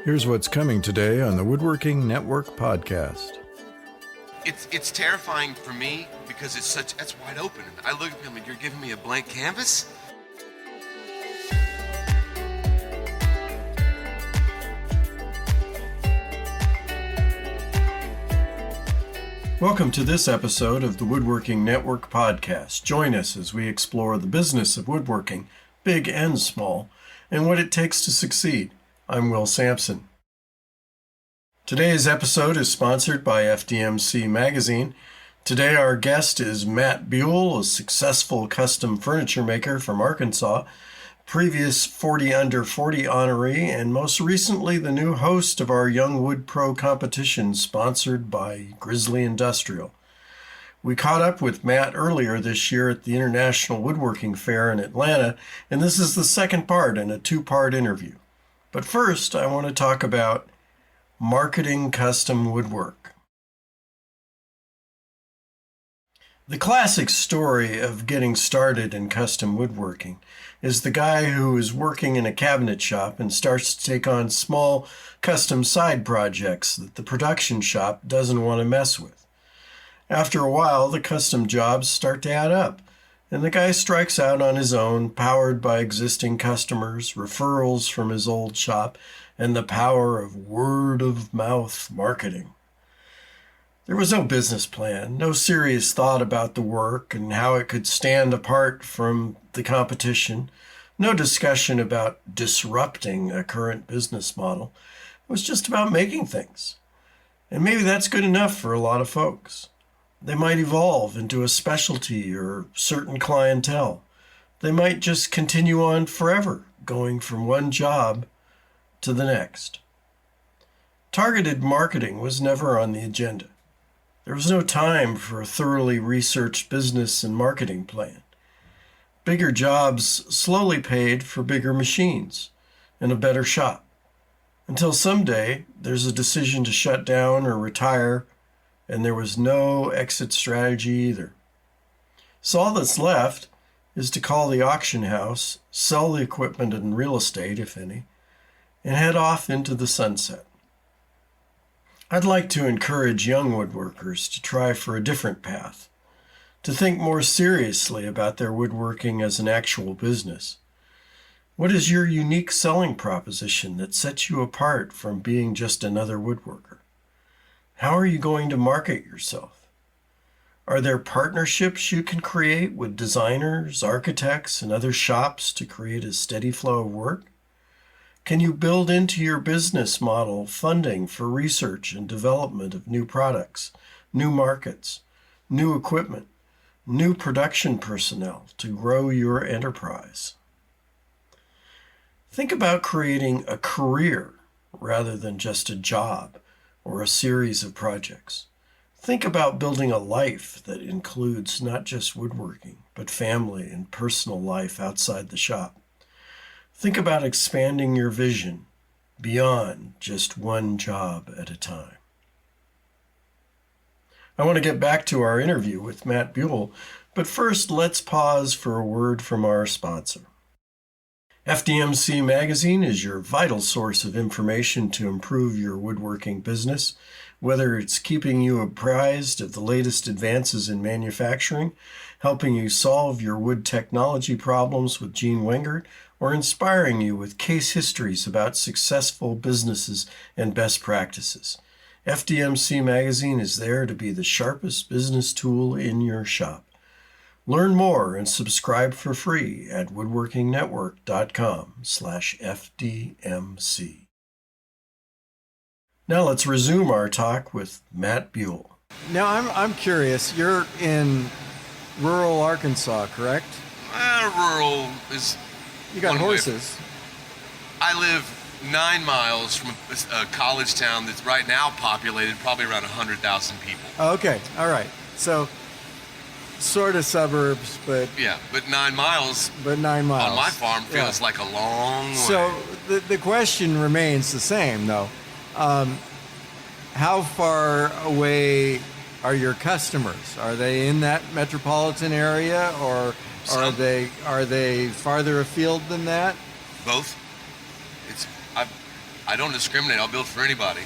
Here's what's coming today on the Woodworking Network podcast. It's terrifying for me because that's wide open. I look at him and you're giving me a blank canvas? Welcome to this episode of the Woodworking Network podcast. Join us as we explore the business of woodworking, big and small, and what it takes to succeed. I'm Will Sampson. Today's episode is sponsored by FDMC Magazine. Today our guest is Matt Buell, a successful custom furniture maker from Arkansas, previous 40 Under 40 honoree, and most recently the new host of our Young Wood Pro competition sponsored by Grizzly Industrial. We caught up with Matt earlier this year at the International Woodworking Fair in Atlanta, and this is the second part in a two-part interview. But first, I want to talk about marketing custom woodwork. The classic story of getting started in custom woodworking is the guy who is working in a cabinet shop and starts to take on small custom side projects that the production shop doesn't want to mess with. After a while, the custom jobs start to add up, and the guy strikes out on his own, powered by existing customers, referrals from his old shop, and the power of word-of-mouth marketing. There was no business plan, no serious thought about the work and how it could stand apart from the competition, no discussion about disrupting a current business model. It was just about making things. And maybe that's good enough for a lot of folks. They might evolve into a specialty or certain clientele. They might just continue on forever, going from one job to the next. Targeted marketing was never on the agenda. There was no time for a thoroughly researched business and marketing plan. Bigger jobs slowly paid for bigger machines and a better shop, until someday there's a decision to shut down or retire, and there was no exit strategy either. So all that's left is to call the auction house, sell the equipment and real estate, if any, and head off into the sunset. I'd like to encourage young woodworkers to try for a different path, to think more seriously about their woodworking as an actual business. What is your unique selling proposition that sets you apart from being just another woodworker? How are you going to market yourself? Are there partnerships you can create with designers, architects, and other shops to create a steady flow of work? Can you build into your business model funding for research and development of new products, new markets, new equipment, new production personnel to grow your enterprise? Think about creating a career rather than just a job or a series of projects. Think about building a life that includes not just woodworking, but family and personal life outside the shop. Think about expanding your vision beyond just one job at a time. I want to get back to our interview with Matt Buell, but first let's pause for a word from our sponsor. FDMC Magazine is your vital source of information to improve your woodworking business, whether it's keeping you apprised of the latest advances in manufacturing, helping you solve your wood technology problems with Gene Wengert, or inspiring you with case histories about successful businesses and best practices. FDMC Magazine is there to be the sharpest business tool in your shop. Learn more and subscribe for free at woodworkingnetwork.com/FDMC. Now let's resume our talk with Matt Buell. Now I'm curious, you're in rural Arkansas, correct? Rural is... You got horses. I live 9 miles from a college town that's right now populated probably around 100,000 people. Okay, all right. So, sort of suburbs, but... Yeah, but 9 miles... But 9 miles. On my farm feels like a long way. So, the question remains the same, though. How far away are your customers? Are they in that metropolitan area, or are they farther afield than that? Both. I don't discriminate. I'll build for anybody.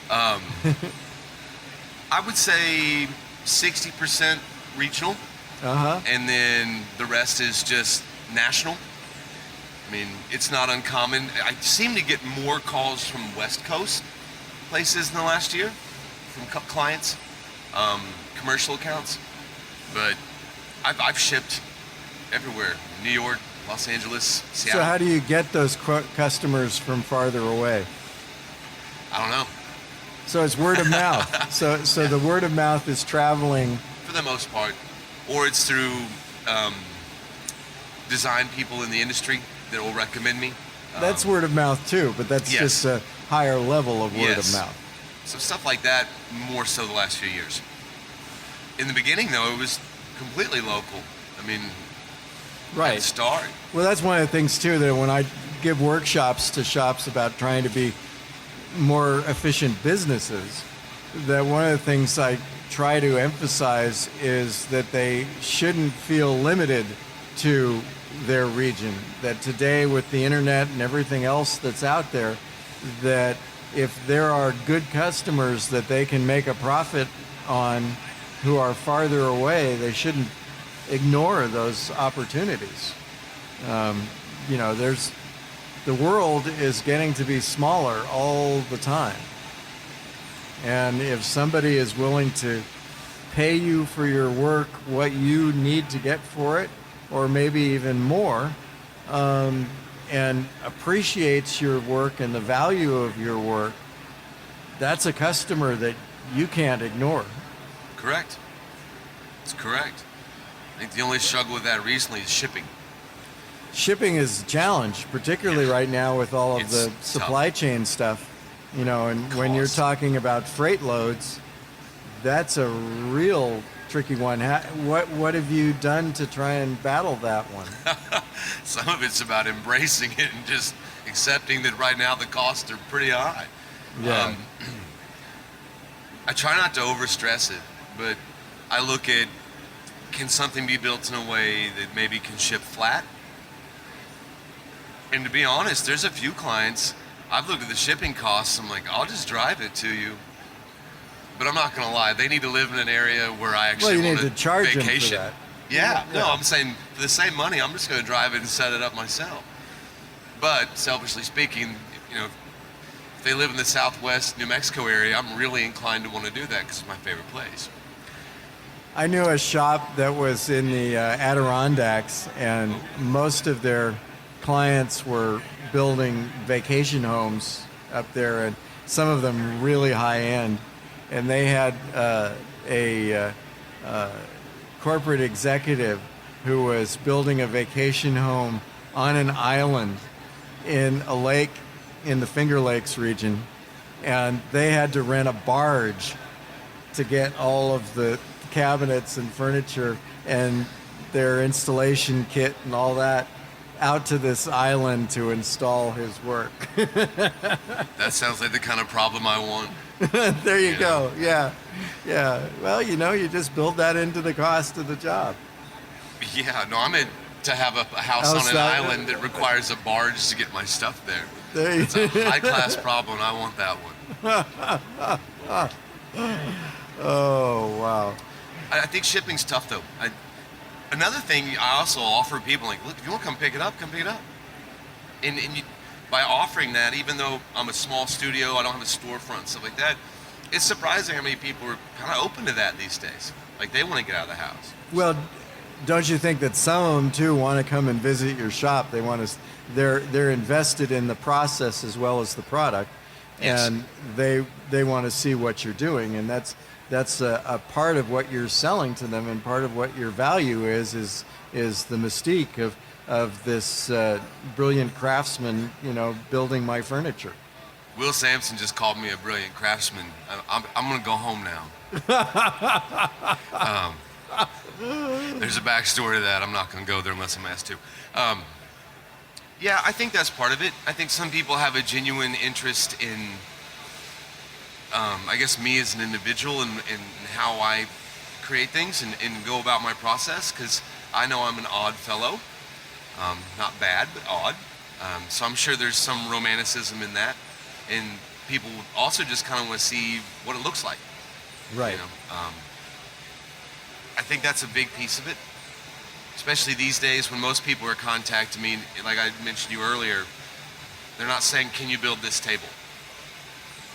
Um, I would say 60% regional, and then the rest is just national. I mean, it's not uncommon. I seem to get more calls from West Coast places in the last year from clients, commercial accounts. But I've shipped everywhere: New York, Los Angeles, Seattle. So how do you get those customers from farther away? I don't know. So it's word of mouth. So the word of mouth is traveling. For the most part. Or it's through design people in the industry that will recommend me. That's word of mouth too, but that's yes. just a higher level of word Yes. of mouth. So stuff like that, more so the last few years. In the beginning, though, it was completely local. I mean, Right. at the start. Well, that's one of the things too, that when I give workshops to shops about trying to be more efficient businesses, that one of the things I try to emphasize is that they shouldn't feel limited to their region. That today, with the internet and everything else that's out there, that if there are good customers that they can make a profit on who are farther away, they shouldn't ignore those opportunities. The world is getting to be smaller all the time. And if somebody is willing to pay you for your work what you need to get for it, or maybe even more, and appreciates your work and the value of your work, that's a customer that you can't ignore. Correct. It's correct. I think the only struggle with that recently is shipping. Shipping is a challenge, particularly right now with all of It's the supply chain stuff. And when you're Cost. talking about freight loads, that's a real tricky one. What have you done to try and battle that one? Some of it's about embracing it and just accepting that right now the costs are pretty high. Yeah. I try not to overstress it, but I look at, can something be built in a way that maybe can ship flat? And to be honest, there's a few clients, I've looked at the shipping costs, I'm like, I'll just drive it to you. But I'm not gonna lie, they need to live in an area where I actually Well, you want need to charge them for vacation. that. Yeah, Yeah. no, I'm saying for the same money, I'm just gonna drive it and set it up myself. But selfishly speaking, if they live in the Southwest New Mexico area, I'm really inclined to want to do that because it's my favorite place. I knew a shop that was in the Adirondacks, and most of their clients were building vacation homes up there, and some of them really high end. And they had a corporate executive who was building a vacation home on an island in a lake in the Finger Lakes region, and they had to rent a barge to get all of the cabinets and furniture and their installation kit and all that out to this island to install his work. That sounds like the kind of problem I want. There you go. Yeah. Well, you just build that into the cost of the job. Yeah, no, I'm in to have a house on an island that requires a barge to get my stuff there. It's a high-class problem, and I want that one. Oh, wow. I think shipping's tough, though. Another thing I also offer people, like, look, if you want to come pick it up, come pick it up. And by offering that, even though I'm a small studio, I don't have a storefront and stuff like that, it's surprising how many people are kind of open to that these days. Like, they want to get out of the house. Well, don't you think that some of them too want to come and visit your shop? They want to. They're invested in the process as well as the product, Yes. and they want to see what you're doing, and that's a part of what you're selling to them, and part of what your value is the mystique of this brilliant craftsman, building my furniture. Will Sampson just called me a brilliant craftsman. I'm going to go home now. There's a backstory to that. I'm not going to go there unless I'm asked to. Yeah, I think that's part of it. I think some people have a genuine interest in, I guess, me as an individual and how I create things and go about my process, because I know I'm an odd fellow. Not bad, but odd. So I'm sure there's some romanticism in that. and people also just kind of want to see what it looks like. Right. You know, I think that's a big piece of it, especially these days when most people are contacting me. Like I mentioned you earlier, they're not saying, "Can you build this table?"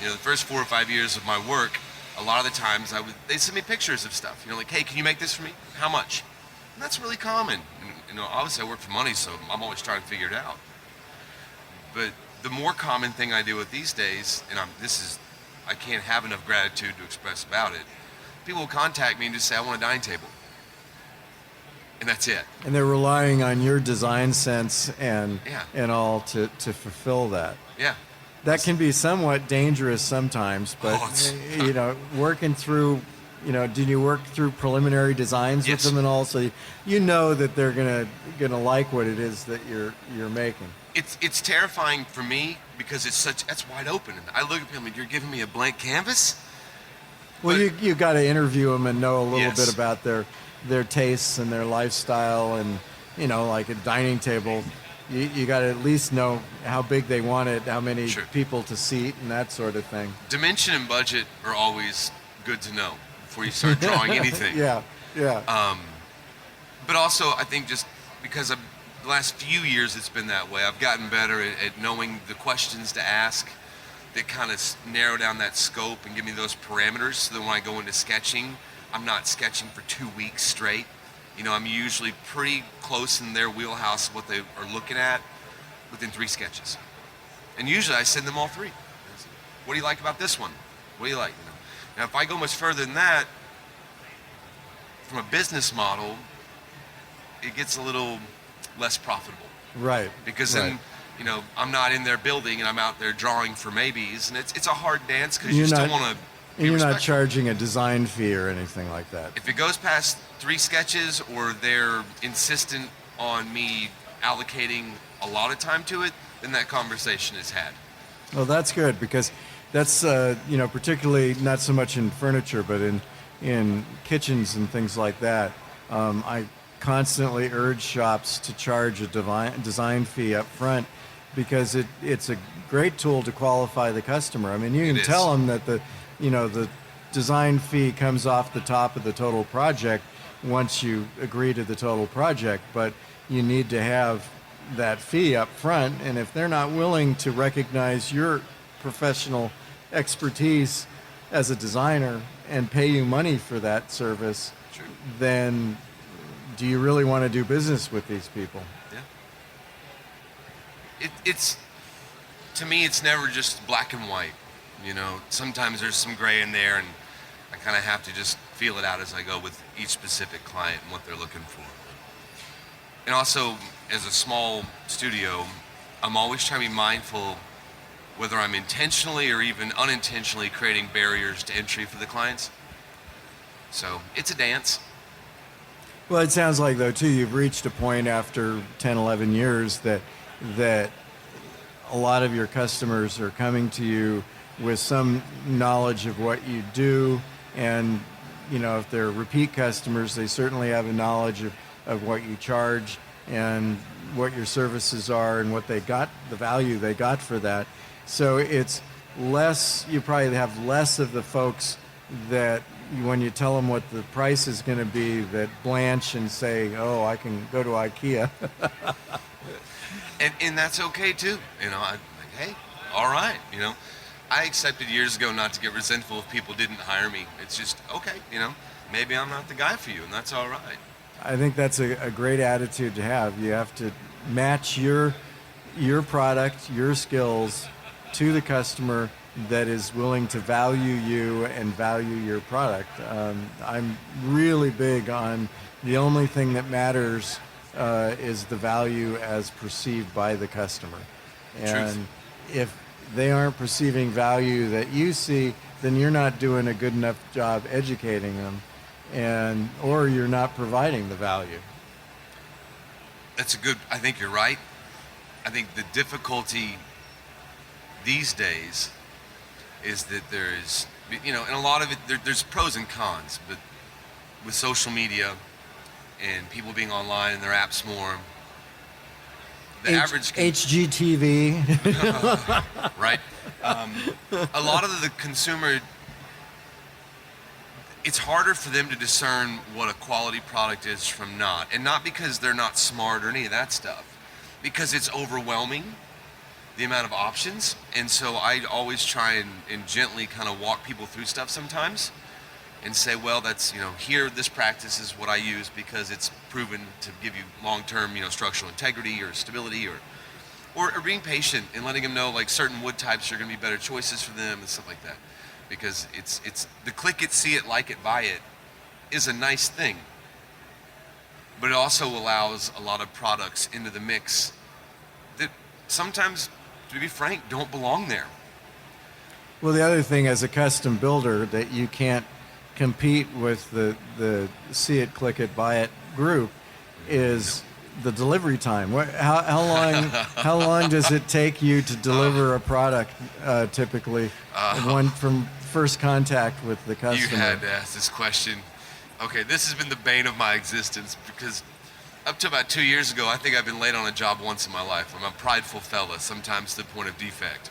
You know, the first 4 or 5 years of my work, a lot of the times they send me pictures of stuff. You know, like, "Hey, can you make this for me? How much?" And that's really common. And, you know, obviously I work for money, so I'm always trying to figure it out. But the more common thing I deal with these days, and I can't have enough gratitude to express about it. People will contact me and just say, "I want a dining table," and that's it. And they're relying on your design sense and Yeah. and all to fulfill that. Yeah. That can be somewhat dangerous sometimes, but you know, working through, you know, did you work through preliminary designs Yes. with them and all, so you know that they're gonna like what it is that you're making? It's terrifying for me because that's wide open. And I look at people and "You're giving me a blank canvas?" Well, But- you got to interview them and know a little Yes. bit about their tastes and their lifestyle, and you know, like a dining table, you got to at least know how big they want it, how many Sure. people to seat, and that sort of thing. Dimension and budget are always good to know before you start drawing anything. Yeah, yeah. But also, I think just because the last few years it's been that way, I've gotten better at knowing the questions to ask that kind of narrow down that scope and give me those parameters, so that when I go into sketching, I'm not sketching for 2 weeks straight. You know, I'm usually pretty close in their wheelhouse of what they are looking at within 3 sketches. And usually I send them all 3. What do you like about this one? What do you like? You know? Now, if I go much further than that, from a business model, it gets a little less profitable. Right. Because right. then, you know, I'm not in their building and I'm out there drawing for maybes, and it's a hard dance because You're you still not- want to And you're not charging a design fee or anything like that. If it goes past 3 sketches, or they're insistent on me allocating a lot of time to it, then that conversation is had. Well, that's good, because that's you know, particularly not so much in furniture, but in kitchens and things like that. I constantly urge shops to charge a design fee up front, because it's a great tool to qualify the customer. I mean, you It can is. tell them that the design fee comes off the top of the total project once you agree to the total project, but you need to have that fee up front. And if they're not willing to recognize your professional expertise as a designer and pay you money for that service, True. then do you really want to do business with these people? Yeah. It's to me, it's never just black and white. You know, sometimes there's some gray in there, and I kind of have to just feel it out as I go with each specific client and what they're looking for. And also, as a small studio, I'm always trying to be mindful whether I'm intentionally or even unintentionally creating barriers to entry for the clients. So it's a dance. Well, it sounds like, though, too, you've reached a point after 10, 11 years that a lot of your customers are coming to you with some knowledge of what you do, and you know, if they're repeat customers, they certainly have a knowledge of what you charge and what your services are and what they got, the value they got for that. So it's less, you probably have less of the folks that when you tell them what the price is going to be, that blanch and say, "Oh, I can go to IKEA." And that's okay too. You know, I'm like, hey, all right, you know. I accepted years ago not to get resentful if people didn't hire me. It's just, okay, you know, maybe I'm not the guy for you, and that's all right. I think that's a great attitude to have. You have to match your product, your skills to the customer that is willing to value you and value your product. I'm really big on the only thing that matters is the value as perceived by the customer. And if they aren't perceiving value that you see, then you're not doing a good enough job educating them, or you're not providing the value. That's I think you're right. I think the difficulty these days is that there's, you know, and a lot of it, there's pros and cons, but with social media and people being online and their apps more, The average HGTV. right? A lot of the consumer, it's harder for them to discern what a quality product is from not. And not because they're not smart or any of that stuff, because it's overwhelming, the amount of options. And so I always try and gently kind of walk people through stuff sometimes and say, well, that's, here, this practice is what I use because it's proven to give you long-term, structural integrity or stability, or being patient and letting them know like certain wood types are going to be better choices for them and stuff like that. Because it's the click it, see it, like it, buy it is a nice thing, but it also allows a lot of products into the mix that sometimes, to be frank, don't belong there. Well, the other thing as a custom builder that you can't compete with the see it, click it, buy it group is the delivery time. How long does it take you to deliver a product typically? One from first contact with the customer. You had to ask this question. Okay, this has been the bane of my existence because up to about 2 years ago, I think I've been late on a job once in my life. I'm a prideful fella, sometimes to the point of defect.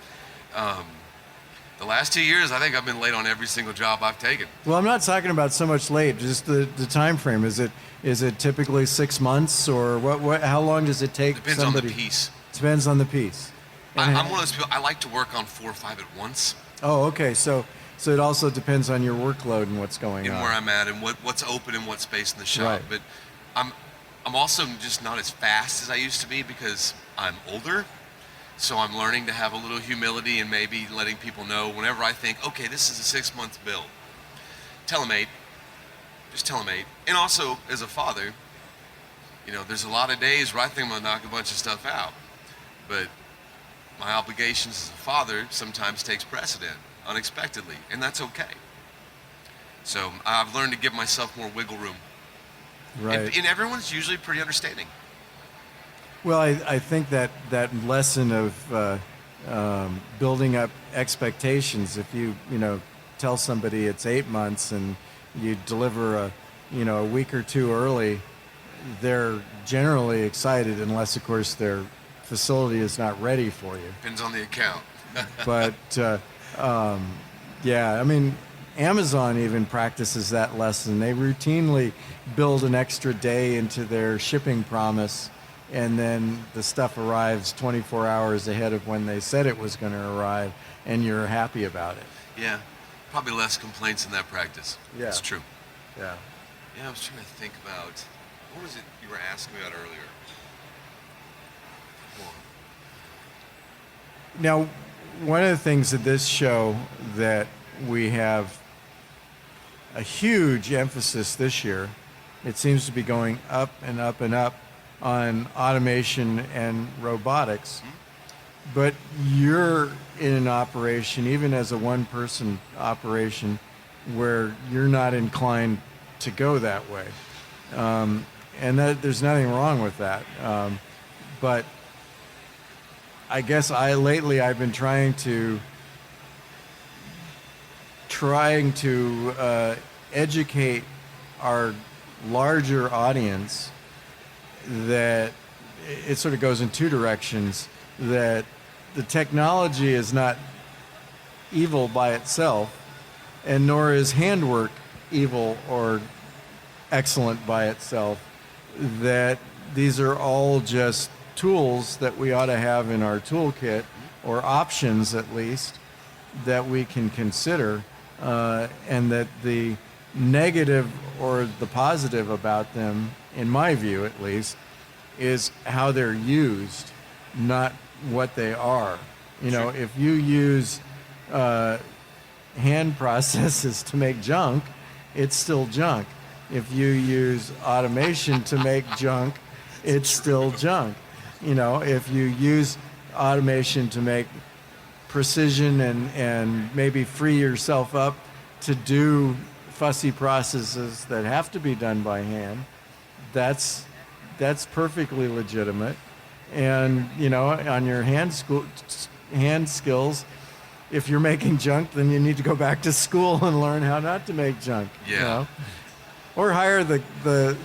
The last 2 years, I think I've been late on every single job I've taken. Well, I'm not talking about so much late, just the time frame. Is it typically 6 months, or what? How long does it take? Depends on the piece. Depends on the piece. I'm one of those people, I like to work on 4 or 5 at once. Oh, okay. So it also depends on your workload and what's going on. And where I'm at and what's open and what space in the shop. Right. But I'm also just not as fast as I used to be because I'm older. So I'm learning to have a little humility and maybe letting people know whenever I think, okay, this is a 6-month build. Tell them 8. Just tell them 8. And also, as a father, there's a lot of days where I think I'm going to knock a bunch of stuff out. But my obligations as a father sometimes takes precedent unexpectedly, and that's okay. So I've learned to give myself more wiggle room. Right. And everyone's usually pretty understanding. Well, I think that lesson of building up expectations, if you tell somebody it's 8 months and you deliver a week or two early, they're generally excited unless, of course, their facility is not ready for you. Depends on the account. But, yeah, I mean, Amazon even practices that lesson. They routinely build an extra day into their shipping promise, and then the stuff arrives 24 hours ahead of when they said it was going to arrive, and you're happy about it. Yeah, probably less complaints in that practice. Yeah. It's true. Yeah. Yeah, I was trying to think about, what was it you were asking me about earlier? Now, one of the things at this show that we have a huge emphasis this year, it seems to be going up and up and up on automation and robotics. But you're in an operation, even as a one-person operation, where you're not inclined to go that way. And there's nothing wrong with that. But I guess lately I've been trying to educate our larger audience that it sort of goes in two directions, that the technology is not evil by itself, and nor is handwork evil or excellent by itself, that these are all just tools that we ought to have in our toolkit, or options at least, that we can consider, and that the negative or the positive about them, in my view at least, is how they're used, not what they are. If you use hand processes to make junk, it's still junk. If you use automation to make junk, it's still junk. If you use automation to make precision and maybe free yourself up to do fussy processes that have to be done by hand, that's perfectly legitimate. And on your hand skills, if you're making junk, then you need to go back to school and learn how not to make junk. Yeah. Or hire the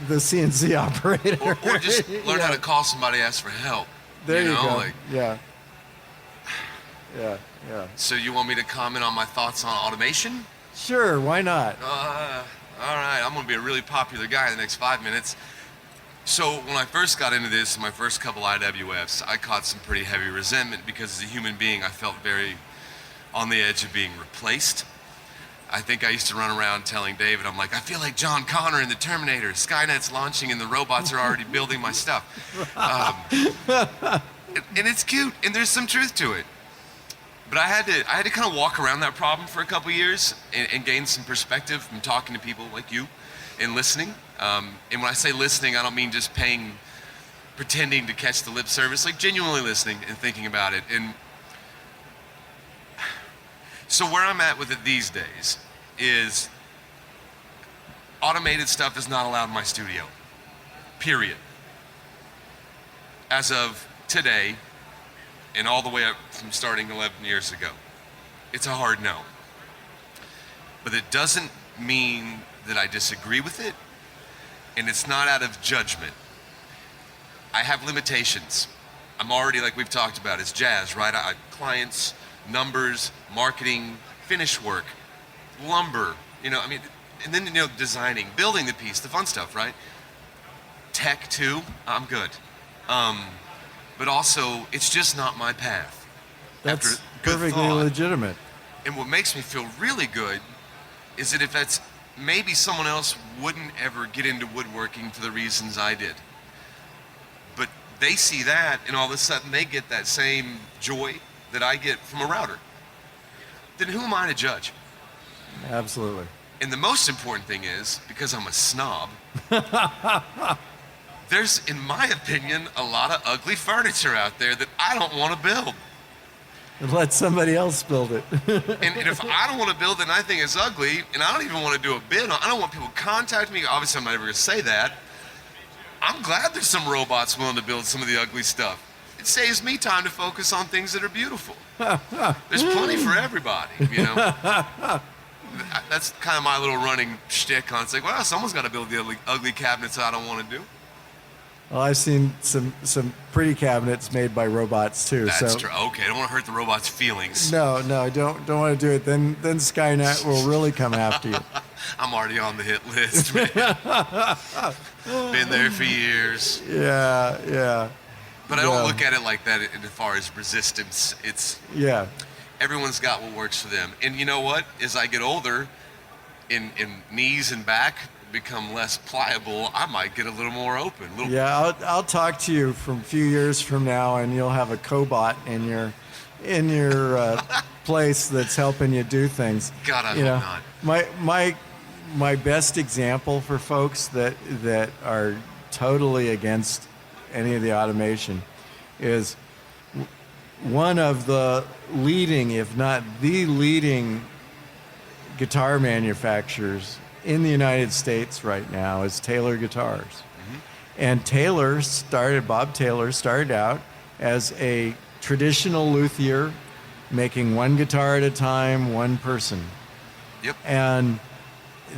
CNC operator. Or just learn how to call somebody, ask for help. There you go. Like, yeah. Yeah. so you want me to comment on my thoughts on automation? Sure, why not? All right, I'm gonna be a really popular guy in the next 5 minutes. So when I first got into this, my first couple IWFs, I caught some pretty heavy resentment because as a human being, I felt very on the edge of being replaced. I think I used to run around telling David, I'm like, I feel like John Connor in the Terminator. Skynet's launching and the robots are already building my stuff. And it's cute, and there's some truth to it. But I had to kind of walk around that problem for a couple years and gain some perspective from talking to people like you and listening. And when I say listening, I don't mean just pretending to catch the lip service, like genuinely listening and thinking about it. And so where I'm at with it these days is automated stuff is not allowed in my studio, period. As of today, and all the way up from starting 11 years ago. It's a hard no. But it doesn't mean that I disagree with it, and it's not out of judgment. I have limitations. I'm already, like we've talked about, it's jazz, right? Clients, numbers, marketing, finish work, lumber, and then, designing, building the piece, the fun stuff, right? Tech too, I'm good. But also, it's just not my path. That's perfectly legitimate. And what makes me feel really good is that if that's maybe someone else wouldn't ever get into woodworking for the reasons I did. But they see that, and all of a sudden they get that same joy that I get from a router. Then who am I to judge? Absolutely. And the most important thing is, because I'm a snob, there's, in my opinion, a lot of ugly furniture out there that I don't want to build. Let somebody else build it. and if I don't want to build it and I think it's ugly, and I don't even want to do a bid, I don't want people contacting me. Obviously, I'm not ever going to say that. I'm glad there's some robots willing to build some of the ugly stuff. It saves me time to focus on things that are beautiful. There's plenty for everybody, That's kind of my little running shtick on it's like, well, someone's got to build the ugly cabinets I don't want to do. Well, I've seen some pretty cabinets made by robots too. That's true. Okay, I don't want to hurt the robot's feelings. No, don't want to do it. Then Skynet will really come after you. I'm already on the hit list, man. Been there for years. Yeah. But I don't look at it like that as far as resistance. It's everyone's got what works for them. And you know what? As I get older, in knees and back become less pliable, I might get a little more open. I'll talk to you from a few years from now, and you'll have a cobot in your place that's helping you do things. God, I hope not. My best example for folks that are totally against any of the automation is one of the leading, if not the leading, guitar manufacturers in the United States right now is Taylor Guitars. Mm-hmm. And Bob Taylor started out as a traditional luthier, making one guitar at a time, one person. Yep. And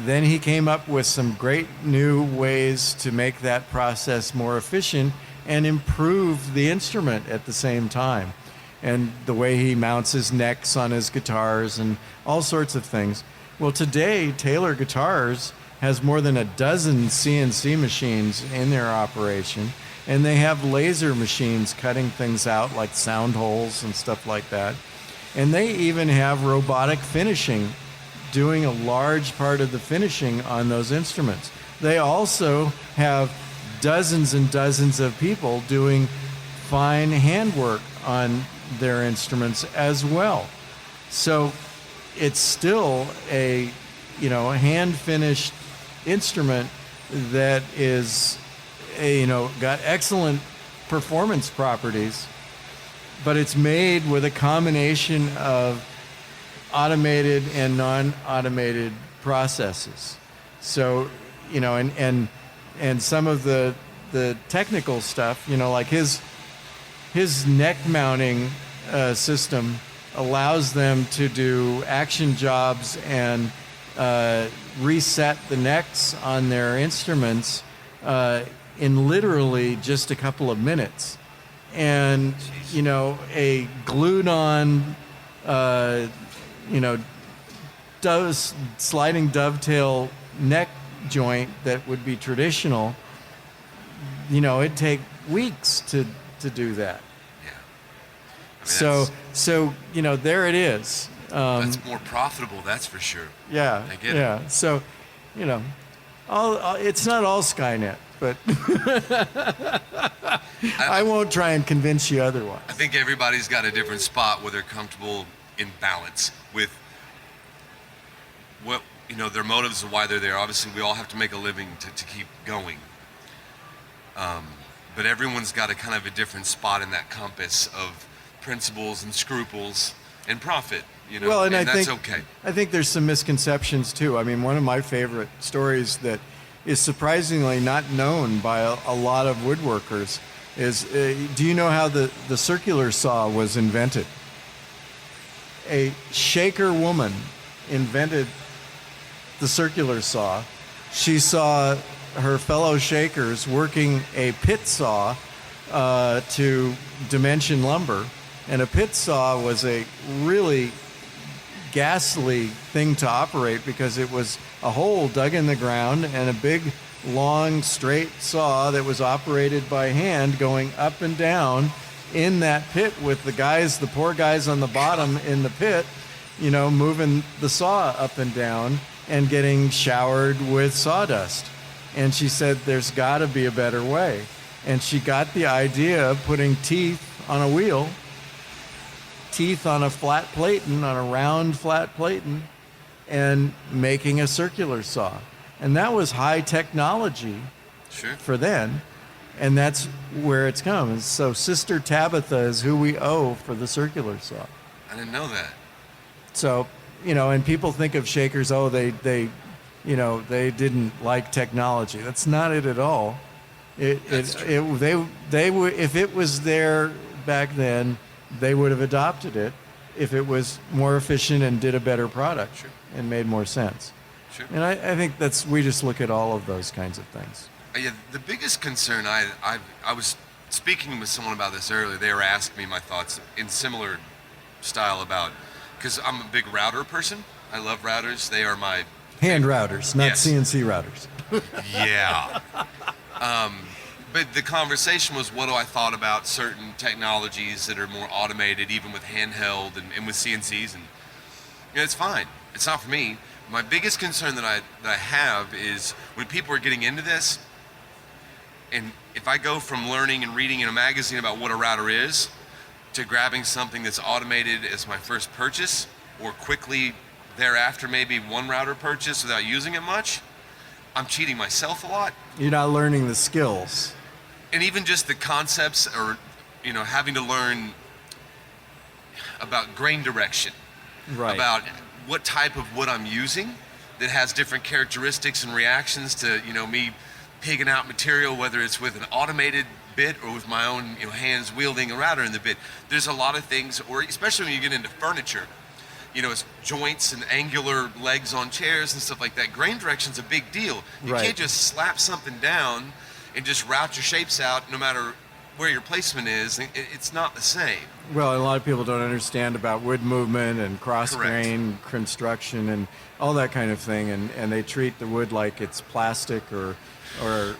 then he came up with some great new ways to make that process more efficient and improve the instrument at the same time. And the way he mounts his necks on his guitars and all sorts of things. Well, today, Taylor Guitars has more than a dozen CNC machines in their operation, and they have laser machines cutting things out like sound holes and stuff like that. And they even have robotic finishing, doing a large part of the finishing on those instruments. They also have dozens and dozens of people doing fine handwork on their instruments as well. So it's still a hand-finished instrument that is got excellent performance properties, but it's made with a combination of automated and non-automated processes. So and some of the technical stuff, like his neck mounting system allows them to do action jobs and reset the necks on their instruments in literally just a couple of minutes. and a glued-on, sliding dovetail neck joint that would be traditional. It'd take weeks to do that. Yeah. I mean, So there it is. that's more profitable, that's for sure. Yeah, I get yeah. it. So, it's not all Skynet, but I won't try and convince you otherwise. I think everybody's got a different spot where they're comfortable in balance with what their motives of why they're there. Obviously, we all have to make a living to keep going. But everyone's got a kind of a different spot in that compass of principles and scruples and profit. Well, and that's okay. I think there's some misconceptions too. I mean, one of my favorite stories that is surprisingly not known by a lot of woodworkers is, do you know how the circular saw was invented? A Shaker woman invented the circular saw. She saw her fellow Shakers working a pit saw to dimension lumber, and a pit saw was a really ghastly thing to operate because it was a hole dug in the ground and a big, long, straight saw that was operated by hand going up and down in that pit with the poor guys on the bottom in the pit, moving the saw up and down and getting showered with sawdust. And she said, there's got to be a better way. And she got the idea of putting teeth on a wheel, teeth on a flat platen, on a round flat platen, and making a circular saw. And that was high technology for then. And that's where it's come. So Sister Tabitha is who we owe for the circular saw. I didn't know that. So, and people think of Shakers, they didn't like technology. That's not it at all. They were, if it was there back then, they would have adopted it if it was more efficient and did a better product and made more sense. Sure. And I think we just look at all of those kinds of things. Yeah, the biggest concern, I was speaking with someone about this earlier. They were asking me my thoughts in similar style about, because I'm a big router person. I love routers. They are my hand routers, not yes. CNC routers. Yeah. But the conversation was, what do I thought about certain technologies that are more automated, even with handheld and with CNCs, and it's fine. It's not for me. My biggest concern that I have is when people are getting into this, and if I go from learning and reading in a magazine about what a router is to grabbing something that's automated as my first purchase, or quickly thereafter maybe one router purchase without using it much, I'm cheating myself a lot. You're not learning the skills. And even just the concepts, or having to learn about grain direction, right, about what type of wood I'm using that has different characteristics and reactions to me pigging out material, whether it's with an automated bit or with my own hands wielding a router in the bit. There's a lot of things, or especially when you get into furniture, it's joints and angular legs on chairs and stuff like that. Grain direction's a big deal. You right. can't just slap something down and just route your shapes out no matter where your placement is. It's not the same. Well, a lot of people don't understand about wood movement and cross grain construction and all that kind of thing, and they treat the wood like it's plastic or a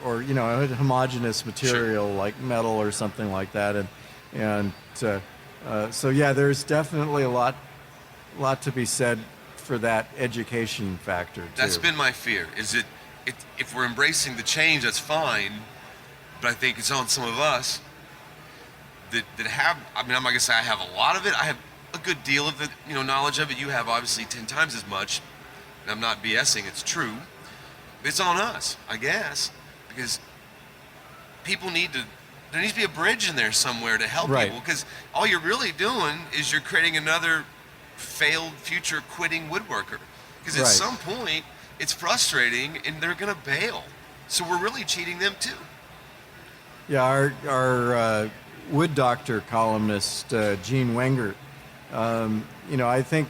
homogeneous material, sure, like metal or something like that. So yeah, there's definitely a lot to be said for that education factor too. That's been my fear. Is if we're embracing the change, that's fine, but I think it's on some of us that have, I'm not gonna say I have a lot of it. I have a good deal of the knowledge of it. You have obviously 10 times as much, and I'm not BSing, it's true. But it's on us, I guess, because there needs to be a bridge in there somewhere to help right. people, because all you're really doing is you're creating another failed future quitting woodworker, because at right. some point it's frustrating and they're gonna bail, so we're really cheating them too. Yeah, our Wood Doctor columnist Gene Wengert, I think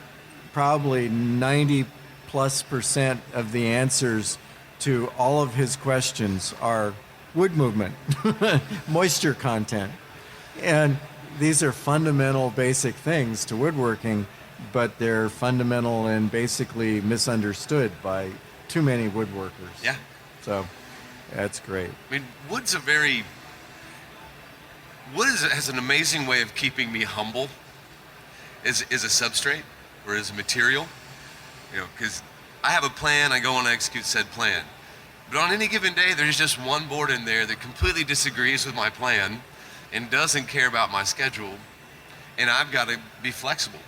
probably 90+% of the answers to all of his questions are wood movement, moisture content. And these are fundamental, basic things to woodworking, but they're fundamental and basically misunderstood by too many woodworkers. Yeah. So that's great. I mean, has an amazing way of keeping me humble as a substrate or as a material. Because I have a plan, I go on and execute said plan. But on any given day, there's just one board in there that completely disagrees with my plan and doesn't care about my schedule. And I've got to be flexible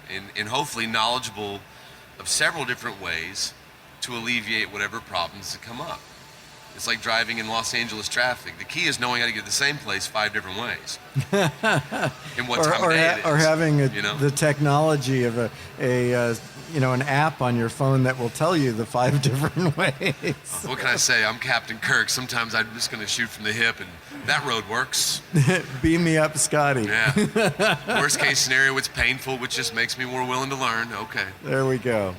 and hopefully knowledgeable of several different ways to alleviate whatever problems that come up. It's like driving in Los Angeles traffic. The key is knowing how to get to the same place 5 different ways. And what time of day it is. Or having the technology of an app on your phone that will tell you the 5 different ways. What can I say? I'm Captain Kirk. Sometimes I'm just going to shoot from the hip, and that road works. Beam me up, Scotty. Yeah. Worst case scenario, it's painful, which just makes me more willing to learn. Okay. There we go.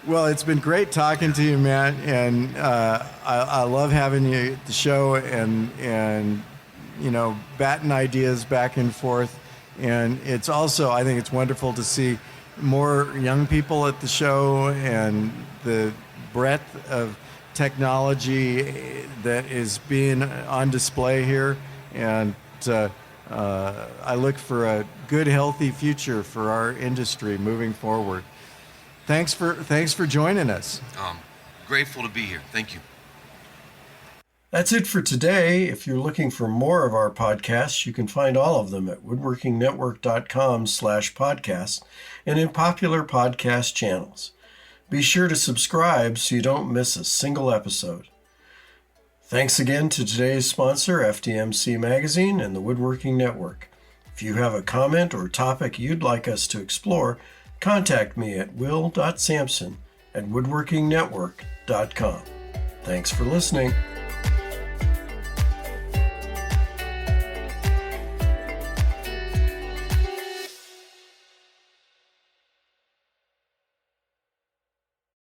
Well, it's been great talking to you, Matt, and I love having you at the show and batting ideas back and forth. And it's also, I think it's wonderful to see more young people at the show and the breadth of technology that is being on display here. And I look for a good, healthy future for our industry moving forward. Thanks for joining us. Grateful to be here. Thank you. That's it for today. If you're looking for more of our podcasts, you can find all of them at woodworkingnetwork.com/podcasts and in popular podcast channels. Be sure to subscribe so you don't miss a single episode. Thanks again to today's sponsor, FDMC Magazine and the Woodworking Network. If you have a comment or topic you'd like us to explore, contact me at will.sampson@woodworkingnetwork.com. Thanks for listening.